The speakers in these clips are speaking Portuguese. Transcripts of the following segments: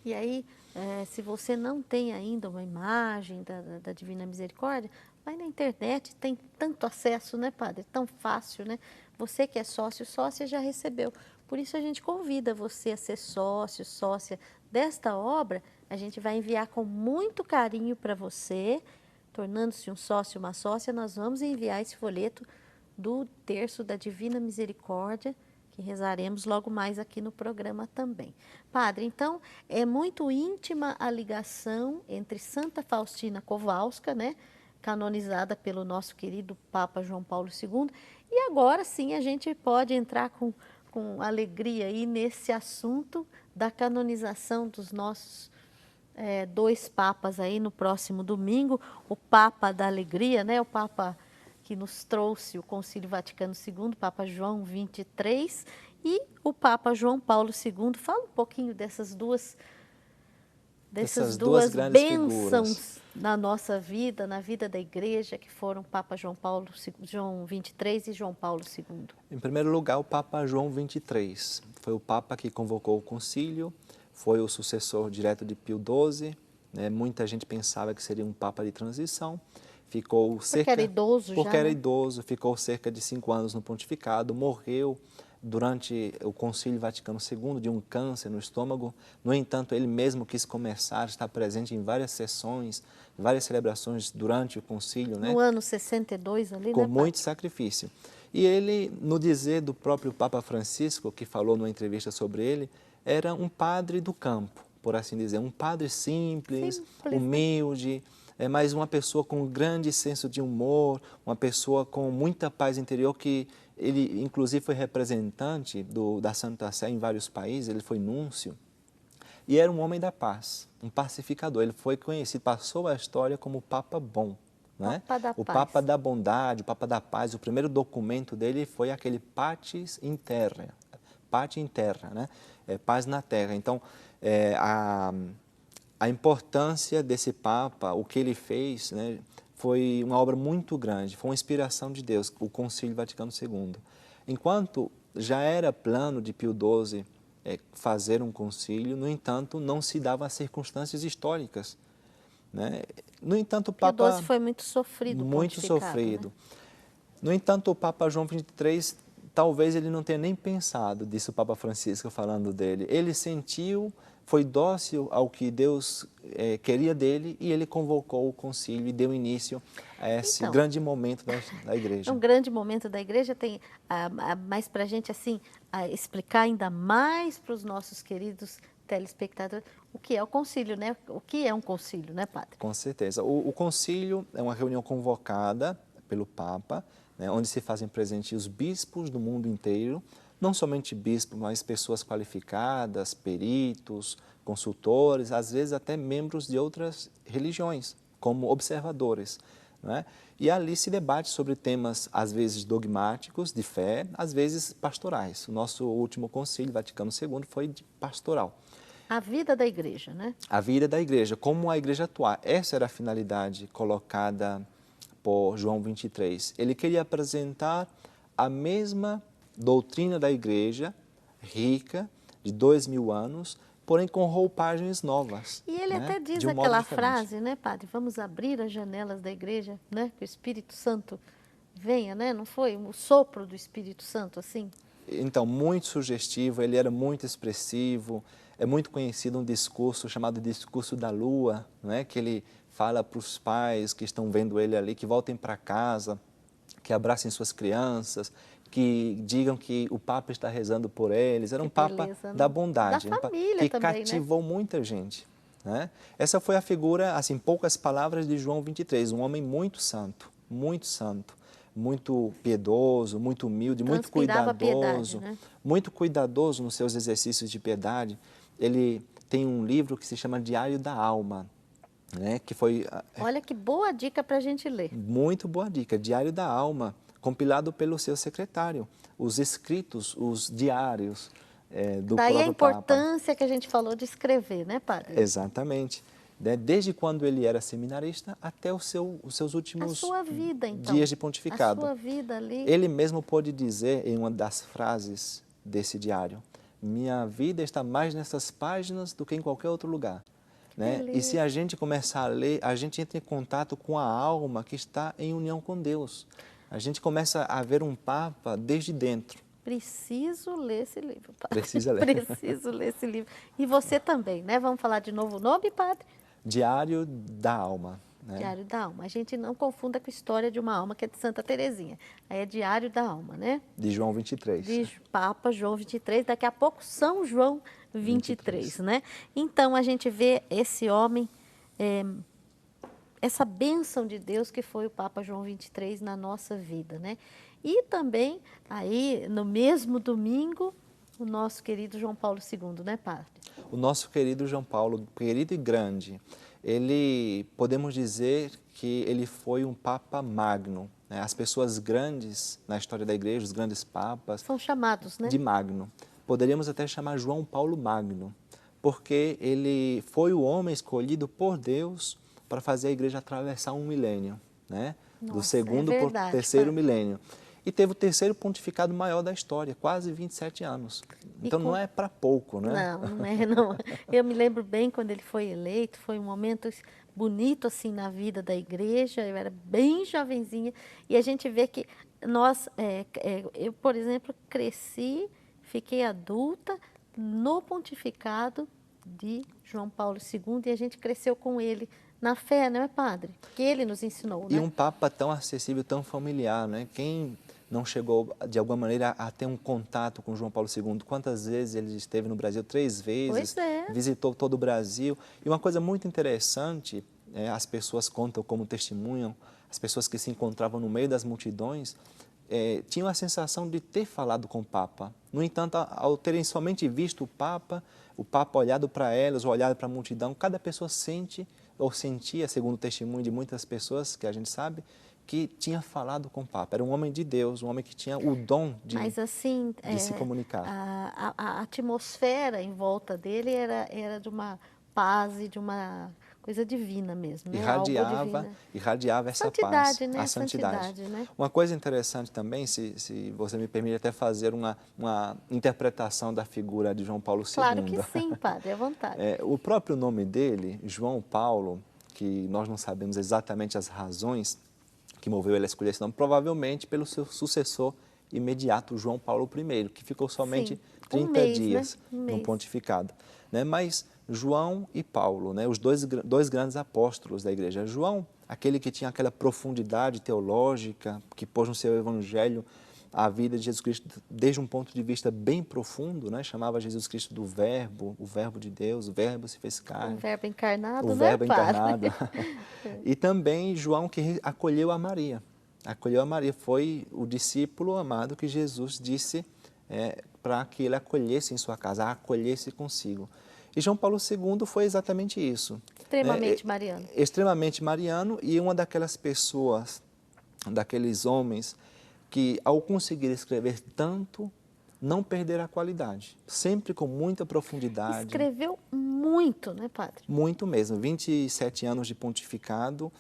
E aí, se você não tem ainda uma imagem da Divina Misericórdia, vai na internet, tem tanto acesso, né, padre? Tão fácil, né? Você que é sócio, sócia já recebeu. Por isso a gente convida você a ser sócio, sócia desta obra. A gente vai enviar com muito carinho para você, tornando-se um sócio, uma sócia, nós vamos enviar esse folheto do terço da Divina Misericórdia, que rezaremos logo mais aqui no programa também. Padre, então, é muito íntima a ligação entre Santa Faustina Kowalska, né, canonizada pelo nosso querido Papa João Paulo II, e agora sim a gente pode entrar com alegria aí nesse assunto da canonização dos nossos dois papas aí no próximo domingo, o Papa da Alegria, né, o Papa que nos trouxe o Concílio Vaticano II, Papa João XXIII, e o Papa João Paulo II. Fala um pouquinho dessas Essas duas duas grandes figuras. bênçãos na nossa vida, na vida da Igreja, que foram Papa João XXIII e João Paulo II. Em primeiro lugar, o Papa João XXIII. Foi o Papa que convocou o concílio, foi o sucessor direto de Pio XII. Né? Muita gente pensava que seria um Papa de transição. Porque era idoso Porque já, era né? idoso, ficou cerca de 5 anos no pontificado, morreu durante o Concílio Vaticano II de um câncer no estômago. No entanto, ele mesmo quis começar, estar presente em várias sessões, várias celebrações durante o concílio, né? No ano 62 ali, Com né, muito padre? sacrifício. E ele, no dizer do próprio Papa Francisco, que falou numa entrevista sobre ele, era um padre do campo, por assim dizer, um padre simples, Simples, né? humilde, mas uma pessoa com um grande senso de humor, uma pessoa com muita paz interior, que ele inclusive foi representante da Santa Sé em vários países, ele foi núncio, e era um homem da paz, um pacificador. Ele foi conhecido, passou a história como Papa Bom, né? Papa da O Papa Paz. da Bondade, o Papa da Paz. O primeiro documento dele foi aquele Pacis in Terra, Paz in Terra, né? Paz na Terra. Então, é, a, a importância desse Papa, o que ele fez, né, foi uma obra muito grande, foi uma inspiração de Deus, o Concílio Vaticano II. Enquanto já era plano de Pio XII fazer um concílio, no entanto, não se davam as circunstâncias históricas. Né? No entanto, o Pio XII Papa, foi muito sofrido, muito pontificado, né? sofrido. No entanto, o Papa João XXIII, talvez ele não tenha nem pensado, disse o Papa Francisco falando dele. Ele sentiu, foi dócil ao que Deus queria dele e ele convocou o concílio e deu início a esse Então, grande momento da é um igreja. grande momento da igreja, tem mas para a gente assim explicar ainda mais para os nossos queridos telespectadores o que é o concílio, né? O que é um concílio, né, padre? Com certeza. O concílio é uma reunião convocada pelo Papa, né, onde se fazem presentes os bispos do mundo inteiro, não somente bispos, mas pessoas qualificadas, peritos, consultores, às vezes até membros de outras religiões, como observadores. Né? E ali se debate sobre temas, às vezes dogmáticos, de fé, às vezes pastorais. O nosso último concílio, Vaticano II, foi de pastoral. A vida da igreja, né? A vida da igreja, como a igreja atuar. Essa era a finalidade colocada por João 23. Ele queria apresentar a mesma doutrina da igreja, rica, de 2000 anos, porém com roupagens novas, E ele né? até diz De um modo aquela diferente. frase, né, padre? Vamos abrir as janelas da igreja, né? Que o Espírito Santo venha, né? Não foi o sopro do Espírito Santo, assim? Então, muito sugestivo, ele era muito expressivo, é muito conhecido um discurso chamado Discurso da Lua, né? Que ele fala para os pais que estão vendo ele ali, que voltem para casa, que abracem suas crianças, que digam que o Papa está rezando por eles. Era Que um Papa beleza, da né? Da bondade, família que também, né? cativou muita gente. Né? Essa foi a figura, assim, poucas palavras de João 23, um homem muito muito piedoso, muito humilde, Transpirava piedade, né? muito cuidadoso nos seus exercícios de piedade. Ele tem um livro que se chama Diário da Alma, né? Que foi Olha que boa dica para a gente ler. muito boa dica, Diário da Alma, compilado pelo seu secretário, os escritos, os diários do Daí a próprio Papa. importância que a gente falou de escrever, né, padre? Exatamente. Né? Desde quando ele era seminarista até os seus A últimos sua vida, então. dias de A pontificado. sua vida ali. Ele mesmo pôde dizer em uma das frases desse diário: minha vida está mais nessas páginas do que em qualquer outro lugar. Né? E se a gente começar a ler, a gente entra em contato com a alma que está em união com Deus. A gente começa a ver um Papa desde dentro. Preciso ler esse livro, padre. Precisa ler. Preciso ler esse livro. E você também, né? Vamos falar de novo o nome, padre? Diário da Alma. Né? Diário da Alma. A gente não confunda com a história de uma alma que é de Santa Terezinha. Aí é Diário da Alma, né? De João 23. De Papa João 23, daqui a pouco São João 23, né? Então a gente vê esse homem, essa bênção de Deus que foi o Papa João 23 na nossa vida, né? E também, aí, no mesmo domingo, o nosso querido João Paulo II, né, padre? O nosso querido João Paulo, querido e grande, ele, podemos dizer que ele foi um Papa Magno. Né? As pessoas grandes na história da Igreja, os grandes papas... São chamados, né? De Magno. Poderíamos até chamar João Paulo Magno, porque ele foi o homem escolhido por Deus para fazer a Igreja atravessar um milênio, né? Nossa, do segundo para o terceiro milênio. E teve o terceiro pontificado maior da história, quase 27 anos. Então não é para pouco, né? Não, não é, não. Eu me lembro bem quando ele foi eleito, foi um momento bonito assim na vida da igreja, eu era bem jovenzinha, e a gente vê que nós, eu, por exemplo, cresci, fiquei adulta no pontificado de João Paulo II, e a gente cresceu com ele na fé, não é, padre? Que ele nos ensinou, né? E um Papa tão acessível, tão familiar, né? Quem não chegou, de alguma maneira, a ter um contato com João Paulo II? Quantas vezes ele esteve no Brasil? 3 vezes. Pois é. Visitou todo o Brasil. E uma coisa muito interessante, as pessoas contam como testemunham, as pessoas que se encontravam no meio das multidões, tinham a sensação de ter falado com o Papa. No entanto, ao terem somente visto o Papa olhado para elas, olhado para a multidão, cada pessoa sente ou sentia, segundo o testemunho de muitas pessoas que a gente sabe, que tinha falado com o Papa. Era um homem de Deus, um homem que tinha o dom de, mas, assim, de se comunicar. A atmosfera em volta dele era de uma paz e de uma coisa divina mesmo, né? Irradiava essa santidade, paz, né? a santidade. Né? Uma coisa interessante também, se você me permite até fazer uma interpretação da figura de João Paulo II. Claro que sim, padre, à vontade. O próprio nome dele, João Paulo, que nós não sabemos exatamente as razões que moveu ele a escolher esse nome, provavelmente pelo seu sucessor imediato, João Paulo I, que ficou somente 30 dias no pontificado. Né? Mas João e Paulo, né? Os dois grandes apóstolos da igreja. João, aquele que tinha aquela profundidade teológica, que pôs no seu evangelho a vida de Jesus Cristo desde um ponto de vista bem profundo, né? Chamava Jesus Cristo do Verbo, o Verbo de Deus, o Verbo se fez carne. O Verbo encarnado, o Verbo encarnado. E também João, que acolheu a Maria. Acolheu a Maria, foi o discípulo amado que Jesus disse para que ele acolhesse em sua casa, a acolhesse consigo. E João Paulo II foi exatamente isso. Extremamente mariano. Extremamente mariano, e uma daquelas pessoas, daqueles homens que, ao conseguir escrever tanto, não perderam a qualidade. Sempre com muita profundidade. Escreveu muito, né, padre? Muito mesmo. 27 anos de pontificado,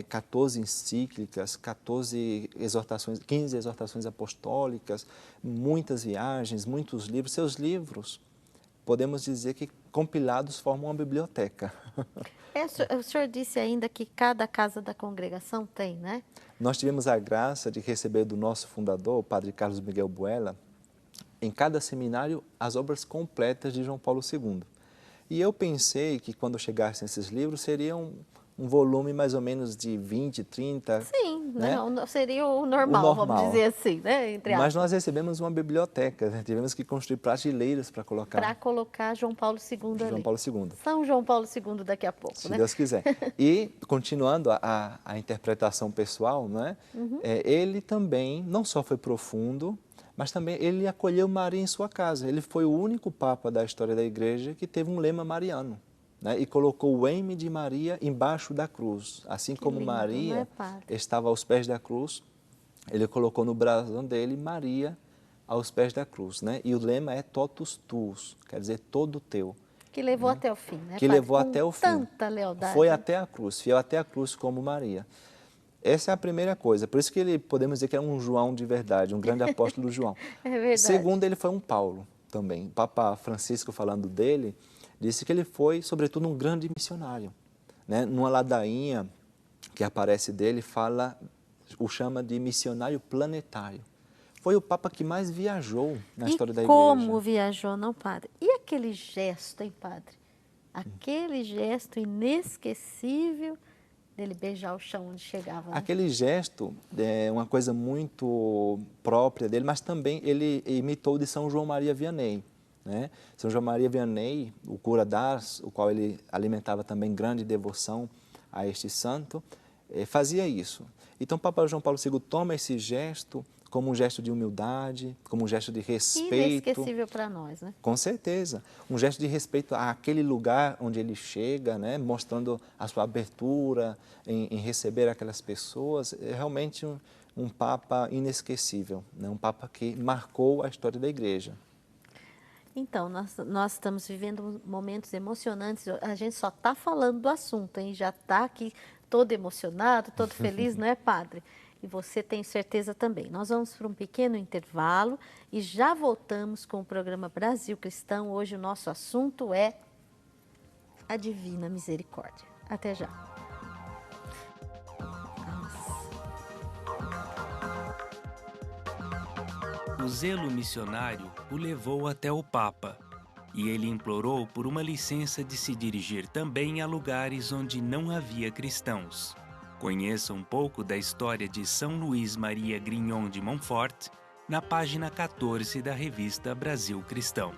14 encíclicas, 14 exortações, 15 exortações apostólicas, muitas viagens, muitos livros. Seus livros, podemos dizer que compilados formam uma biblioteca. O senhor disse ainda que cada casa da congregação tem, né? Nós tivemos a graça de receber do nosso fundador, o padre Carlos Miguel Buela, em cada seminário, as obras completas de João Paulo II. E eu pensei que quando chegassem esses livros, seria um volume mais ou menos de 20, 30... Sim, né? Seria o normal, vamos dizer assim, né? Mas nós recebemos uma biblioteca, né? Tivemos que construir prateleiras para colocar... Para colocar João Paulo II ali. João Paulo II. São João Paulo II daqui a pouco, Se né? Deus quiser. E, continuando a interpretação pessoal, né? Ele também não só foi profundo, mas também ele acolheu Maria em sua casa. Ele foi o único Papa da história da Igreja que teve um lema mariano, né? E colocou o M de Maria embaixo da cruz. Assim como lindo, Maria né, estava aos pés da cruz, ele colocou no brasão dele Maria aos pés da cruz, né? E o lema é totus tuus, quer dizer, todo teu. Que levou até o fim, né, que padre? levou até o fim. Tanta lealdade. Foi até a cruz, fiel até a cruz como Maria. Essa é a primeira coisa. Por isso que ele, podemos dizer que é um João de verdade, um grande apóstolo João. É verdade. Segundo, ele foi um Paulo. também. O Papa Francisco, falando dele, disse que ele foi, sobretudo, um grande missionário. Né? Numa ladainha que aparece dele, o chama de missionário planetário. Foi o Papa que mais viajou na história da Igreja. E como viajou, não, padre? E aquele gesto, hein, padre? Aquele gesto inesquecível dele beijar o chão onde chegava. Né? Aquele gesto é uma coisa muito própria dele, mas também ele imitou de São João Maria Vianney. Né? São João Maria Vianney, o cura d'Ars, o qual ele alimentava também grande devoção a este santo, fazia isso. Então, o Papa João Paulo II toma esse gesto como um gesto de humildade, como um gesto de respeito. Inesquecível para nós, né? Com certeza. Um gesto de respeito àquele lugar onde ele chega, né? Mostrando a sua abertura em receber aquelas pessoas. É realmente um Papa inesquecível, né? Um Papa que marcou a história da Igreja. Então, nós estamos vivendo momentos emocionantes. A gente só está falando do assunto, hein? Já está aqui todo emocionado, todo feliz, não é, padre? E você tem certeza também. Nós vamos para um pequeno intervalo e já voltamos com o programa Brasil Cristão. Hoje o nosso assunto é a Divina Misericórdia. Até já. O zelo missionário o levou até o Papa, e ele implorou por uma licença de se dirigir também a lugares onde não havia cristãos. Conheça um pouco da história de São Luís Maria Grignon de Montfort na página 14 da revista Brasil Cristão.